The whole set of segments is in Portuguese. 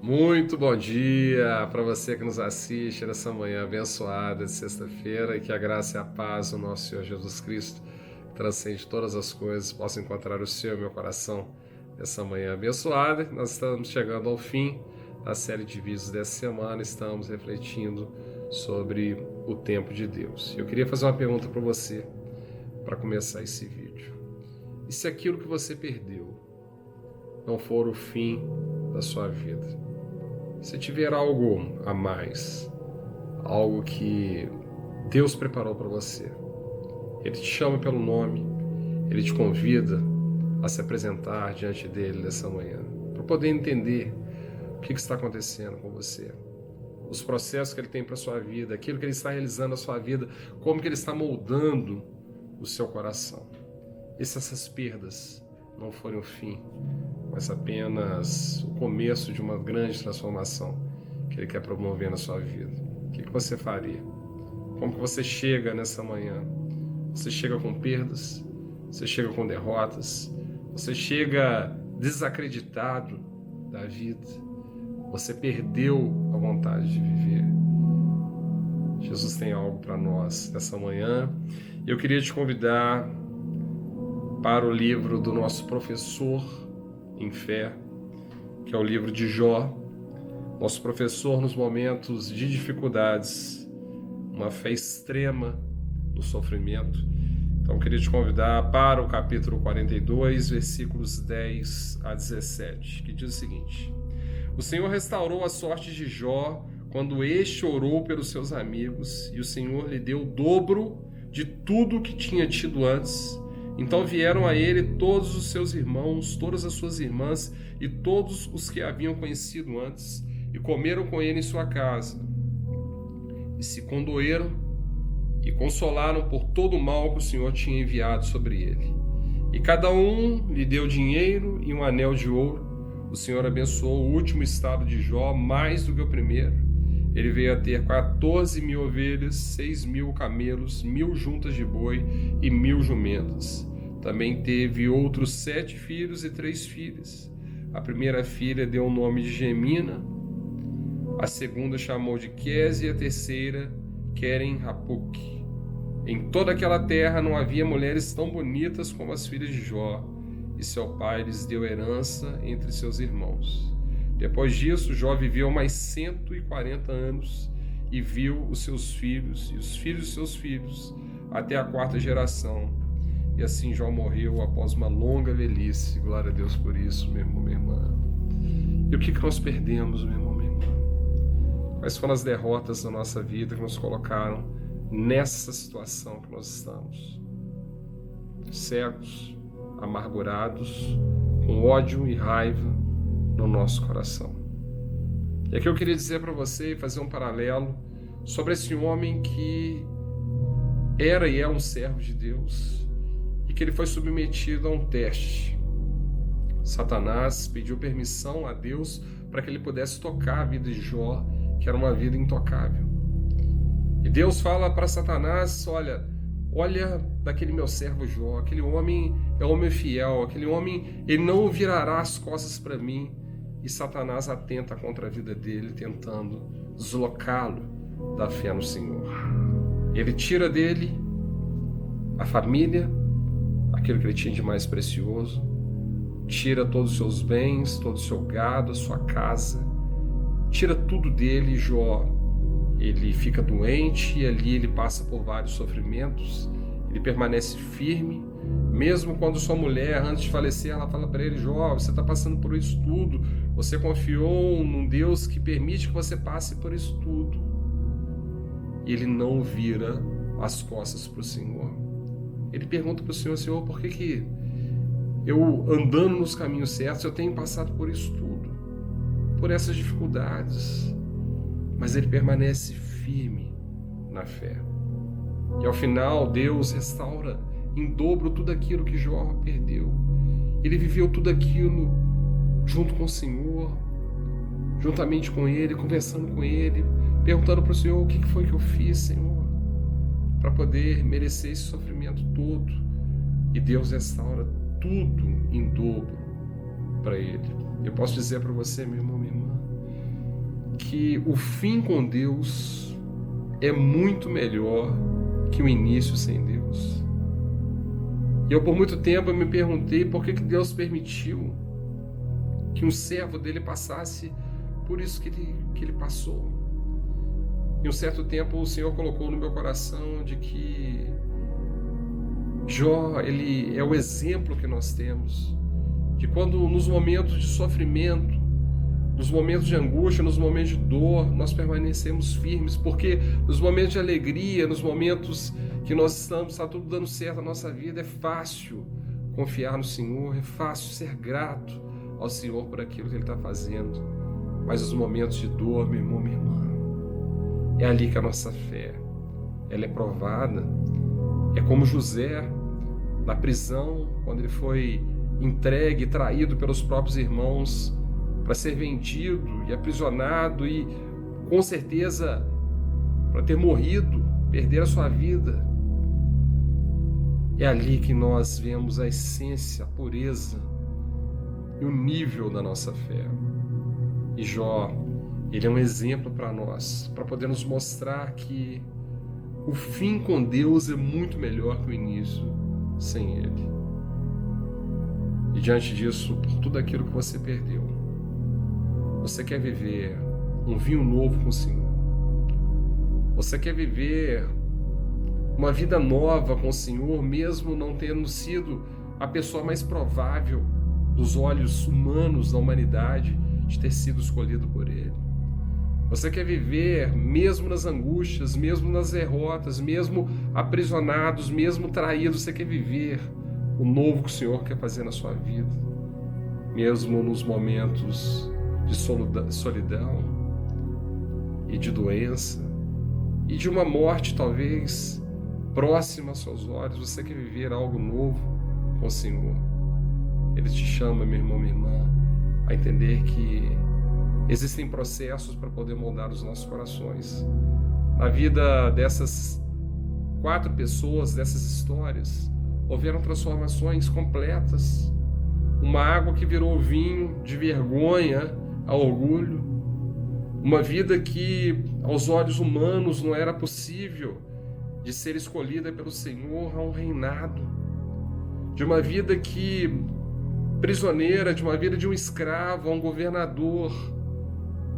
Muito bom dia para você que nos assiste nessa manhã abençoada de sexta-feira e que a graça e a paz do nosso Senhor Jesus Cristo, que transcende todas as coisas, possa encontrar o seu e meu coração nessa manhã abençoada. Nós estamos chegando ao fim da série de vídeos dessa semana, estamos refletindo sobre o tempo de Deus. Eu queria fazer uma pergunta para você para começar esse vídeo. E se aquilo que você perdeu não for o fim da sua vida? Se tiver algo a mais, algo que Deus preparou para você, Ele te chama pelo nome, Ele te convida a se apresentar diante dEle nessa manhã, para poder entender o que está acontecendo com você, os processos que Ele tem para a sua vida, aquilo que Ele está realizando na sua vida, como que Ele está moldando o seu coração. E se essas perdas não forem o fim, mas apenas o começo de uma grande transformação que Ele quer promover na sua vida, o que você faria? Como que você chega nessa manhã? Você chega com perdas? Você chega com derrotas? Você chega desacreditado da vida? Você perdeu a vontade de viver? Jesus tem algo para nós nessa manhã. Eu queria te convidar para o livro do nosso professor em fé, que é o livro de Jó, nosso professor nos momentos de dificuldades, uma fé extrema no sofrimento. Então eu queria te convidar para o capítulo 42, versículos 10 a 17, que diz o seguinte: O Senhor restaurou a sorte de Jó quando este orou pelos seus amigos, e o Senhor lhe deu o dobro de tudo que tinha tido antes. Então vieram a ele todos os seus irmãos, todas as suas irmãs e todos os que haviam conhecido antes, e comeram com ele em sua casa. E se condoeram e consolaram por todo o mal que o Senhor tinha enviado sobre ele. E cada um lhe deu dinheiro e um anel de ouro. O Senhor abençoou o último estado de Jó mais do que o primeiro. Ele veio a ter 14.000 ovelhas, 6.000 camelos, 1.000 juntas de boi e 1.000 jumentas. Também teve outros 7 filhos e 3 filhas. A primeira filha deu o nome de Gemina, a segunda chamou de Queze e a terceira Queren-Hapuque. Em toda aquela terra não havia mulheres tão bonitas como as filhas de Jó, e seu pai lhes deu herança entre seus irmãos. Depois disso, Jó viveu mais 140 anos e viu os seus filhos e os filhos de seus filhos até a 4ª geração. E assim Jó morreu após uma longa velhice. Glória a Deus por isso, meu irmão, minha irmã. E o que nós perdemos, meu irmão, minha irmã? Quais foram as derrotas da nossa vida que nos colocaram nessa situação que nós estamos? Cegos, amargurados, com ódio e raiva no nosso coração. E aqui eu queria dizer para você e fazer um paralelo sobre esse homem que era e é um servo de Deus e que ele foi submetido a um teste. Satanás pediu permissão a Deus para que ele pudesse tocar a vida de Jó, que era uma vida intocável. E Deus fala para Satanás: olha daquele meu servo Jó, aquele homem é homem fiel, aquele homem, ele não virará as costas para mim. E Satanás atenta contra a vida dele, tentando deslocá-lo da fé no Senhor. Ele tira dele a família, aquilo que ele tinha de mais precioso, tira todos os seus bens, todo o seu gado, a sua casa, tira tudo dele. Jó, ele fica doente e ali ele passa por vários sofrimentos. Ele permanece firme, mesmo quando sua mulher, antes de falecer, ela fala para ele: Jó, você está passando por isso tudo, você confiou num Deus que permite que você passe por isso tudo. E ele não vira as costas para o Senhor. Ele pergunta para o Senhor: Senhor, por que eu, andando nos caminhos certos, eu tenho passado por isso tudo, por essas dificuldades? Mas ele permanece firme na fé. E ao final, Deus restaura em dobro tudo aquilo que Jó perdeu. Ele viveu tudo aquilo junto com o Senhor, juntamente com Ele, conversando com Ele, perguntando para o Senhor: o que foi que eu fiz, Senhor, para poder merecer esse sofrimento todo? E Deus restaura tudo em dobro para Ele. Eu posso dizer para você, meu irmão, minha irmã, que o fim com Deus é muito melhor que o início sem Deus. E eu por muito tempo me perguntei por que Deus permitiu que um servo dele passasse por isso que ele passou. E um certo tempo o Senhor colocou no meu coração de que Jó, ele é o exemplo que nós temos, de quando nos momentos de sofrimento, nos momentos de angústia, nos momentos de dor, nós permanecemos firmes, porque nos momentos de alegria, nos momentos que nós está tudo dando certo na nossa vida, é fácil confiar no Senhor, é fácil ser grato ao Senhor por aquilo que Ele está fazendo. Mas os momentos de dor, meu irmão, minha irmã, é ali que a nossa fé, ela é provada. É como José, na prisão, quando ele foi entregue, traído pelos próprios irmãos, para ser vendido e aprisionado e, com certeza, para ter morrido, perder a sua vida. É ali que nós vemos a essência, a pureza e o nível da nossa fé. E Jó, ele é um exemplo para nós, para poder nos mostrar que o fim com Deus é muito melhor que o início sem Ele. E diante disso, por tudo aquilo que você perdeu, você quer viver um vinho novo com o Senhor. Você quer viver uma vida nova com o Senhor, mesmo não tendo sido a pessoa mais provável dos olhos humanos da humanidade de ter sido escolhido por Ele. Você quer viver mesmo nas angústias, mesmo nas derrotas, mesmo aprisionados, mesmo traídos. Você quer viver o novo que o Senhor quer fazer na sua vida, mesmo nos momentos de solidão e de doença e de uma morte talvez próxima aos seus olhos. Você quer viver algo novo com o Senhor. Ele te chama, meu irmão, minha irmã, a entender que existem processos para poder moldar os nossos corações. Na vida dessas 4 pessoas, dessas histórias, houveram transformações completas. Uma água que virou vinho de vergonha a orgulho. Uma vida que, aos olhos humanos, não era possível de ser escolhida pelo Senhor, a um reinado. De uma vida que, prisioneira, de uma vida de um escravo a um governador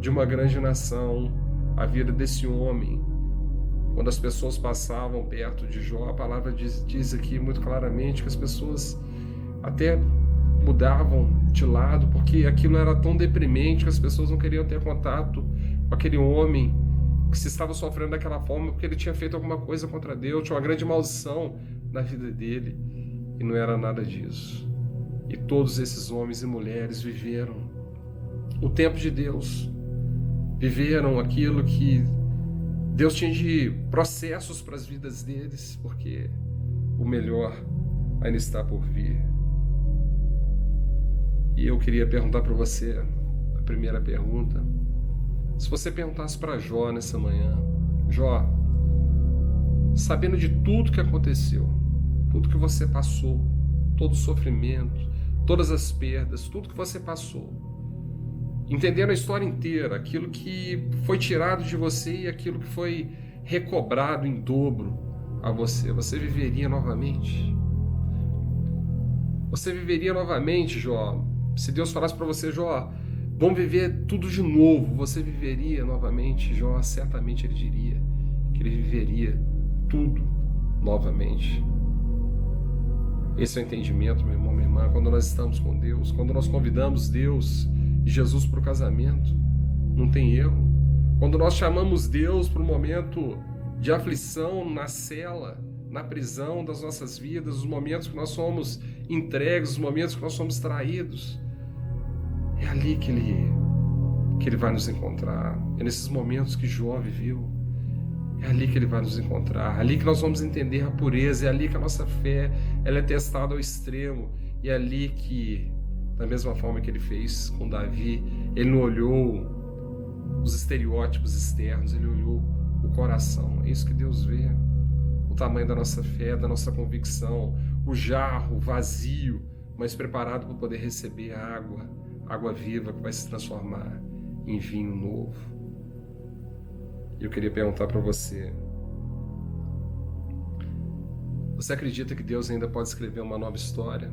de uma grande nação, a vida desse homem. Quando as pessoas passavam perto de Jó, a palavra diz aqui muito claramente que as pessoas até mudavam de lado, porque aquilo era tão deprimente que as pessoas não queriam ter contato com aquele homem que se estava sofrendo daquela forma porque ele tinha feito alguma coisa contra Deus, tinha uma grande maldição na vida dele, e não era nada disso. E todos esses homens e mulheres viveram o tempo de Deus, viveram aquilo que Deus tinha de processos para as vidas deles, porque o melhor ainda está por vir. E eu queria perguntar para você, a primeira pergunta, se você perguntasse para Jó nessa manhã: Jó, sabendo de tudo que aconteceu, tudo que você passou, todo o sofrimento, todas as perdas, tudo que você passou, entendendo a história inteira, aquilo que foi tirado de você e aquilo que foi recobrado em dobro a você, você viveria novamente? Você viveria novamente, Jó? Se Deus falasse para você: Jó, vamos viver tudo de novo, você viveria novamente? Jó, certamente ele diria que ele viveria tudo novamente. Esse é o entendimento, meu irmão, minha irmã, quando nós estamos com Deus, quando nós convidamos Deus e Jesus para o casamento, não tem erro. Quando nós chamamos Deus para um momento de aflição na cela, na prisão das nossas vidas, os momentos que nós somos entregues, os momentos que nós somos traídos, é ali que Ele vai nos encontrar. É nesses momentos que Jó viveu. É ali que Ele vai nos encontrar. É ali que nós vamos entender a pureza. É ali que a nossa fé ela é testada ao extremo. E é ali que, da mesma forma que Ele fez com Davi, Ele não olhou os estereótipos externos, Ele olhou o coração. É isso que Deus vê. O tamanho da nossa fé, da nossa convicção, o jarro vazio, mas preparado para poder receber a água viva que vai se transformar em vinho novo. E eu queria perguntar para você: você acredita que Deus ainda pode escrever uma nova história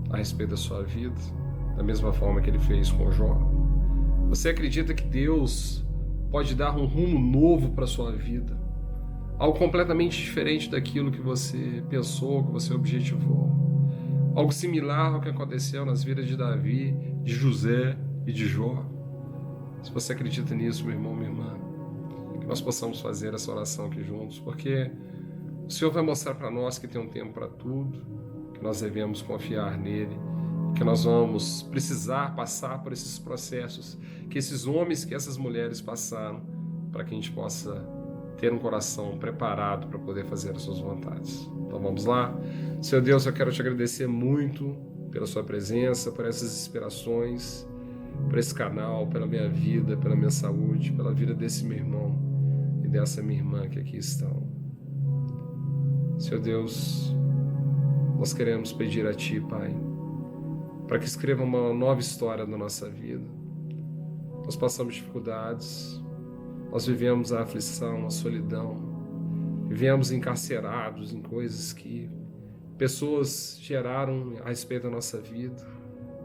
a respeito da sua vida, da mesma forma que ele fez com Jó? Você acredita que Deus pode dar um rumo novo para a sua vida? Algo completamente diferente daquilo que você pensou, que você objetivou. Algo similar ao que aconteceu nas vidas de Davi, de José e de Jó. Se você acredita nisso, meu irmão, minha irmã, que nós possamos fazer essa oração aqui juntos, porque o Senhor vai mostrar para nós que tem um tempo para tudo, que nós devemos confiar nele, que nós vamos precisar passar por esses processos, que esses homens, que essas mulheres passaram, para que a gente possa ter um coração preparado para poder fazer as suas vontades. Então vamos lá? Senhor Deus, eu quero te agradecer muito pela sua presença, por essas inspirações, por esse canal, pela minha vida, pela minha saúde, pela vida desse meu irmão e dessa minha irmã que aqui estão. Senhor Deus, nós queremos pedir a Ti, Pai, para que escreva uma nova história na nossa vida. Nós passamos dificuldades, nós vivemos a aflição, a solidão, vivemos encarcerados em coisas que pessoas geraram a respeito da nossa vida,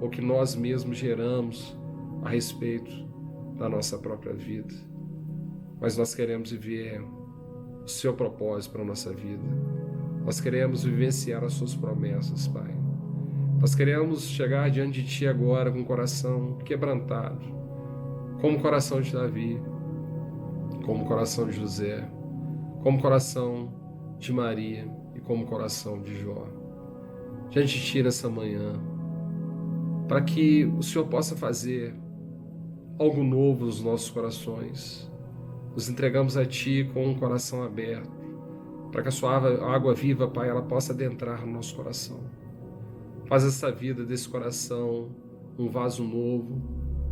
ou que nós mesmos geramos a respeito da nossa própria vida. Mas nós queremos viver o Seu propósito para a nossa vida. Nós queremos vivenciar as Suas promessas, Pai. Nós queremos chegar diante de Ti agora com o coração quebrantado, como o coração de Davi, como o coração de José, como o coração de Maria e como o coração de Jó. Diante de Ti nessa manhã, para que o Senhor possa fazer algo novo nos nossos corações. Nos entregamos a Ti com um coração aberto, para que a Sua água viva, Pai, ela possa adentrar no nosso coração. Faz essa vida desse coração um vaso novo,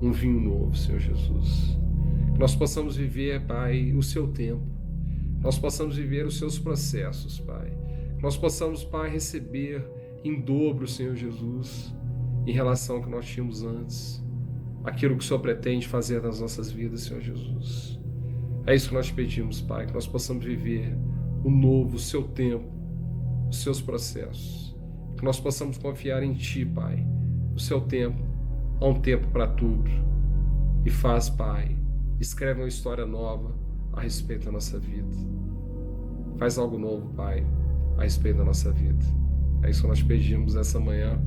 um vinho novo, Senhor Jesus. Que nós possamos viver, Pai, o Seu tempo. Nós possamos viver os Seus processos, Pai. Que nós possamos, Pai, receber em dobro, Senhor Jesus, em relação ao que nós tínhamos antes. Aquilo que o Senhor pretende fazer nas nossas vidas, Senhor Jesus. É isso que nós pedimos, Pai, que nós possamos viver o novo, o Seu tempo, os Seus processos. Que nós possamos confiar em Ti, Pai. O Seu tempo, há um tempo para tudo. E faz, Pai, escreve uma história nova a respeito da nossa vida. Faz algo novo, Pai, a respeito da nossa vida. É isso que nós pedimos essa manhã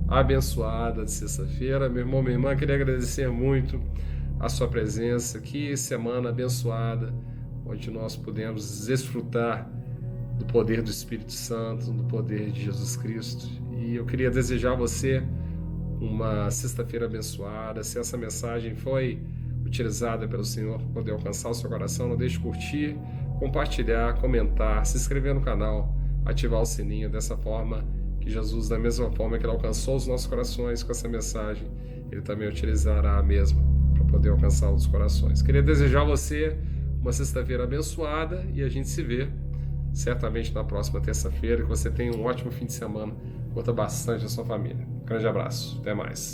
abençoada de sexta-feira. Meu irmão, minha irmã, queria agradecer muito a sua presença. Que semana abençoada, onde nós podemos desfrutar do poder do Espírito Santo, do poder de Jesus Cristo. E eu queria desejar a você uma sexta-feira abençoada. Se essa mensagem foi utilizada pelo Senhor para poder alcançar o seu coração, não deixe de curtir, compartilhar, comentar, se inscrever no canal, ativar o sininho. Dessa forma que Jesus, da mesma forma que Ele alcançou os nossos corações com essa mensagem, Ele também utilizará a mesma para poder alcançar outros corações. Queria desejar a você uma sexta-feira abençoada e a gente se vê certamente na próxima terça-feira. Que você tenha um ótimo fim de semana. Curta bastante a sua família. Um grande abraço. Até mais.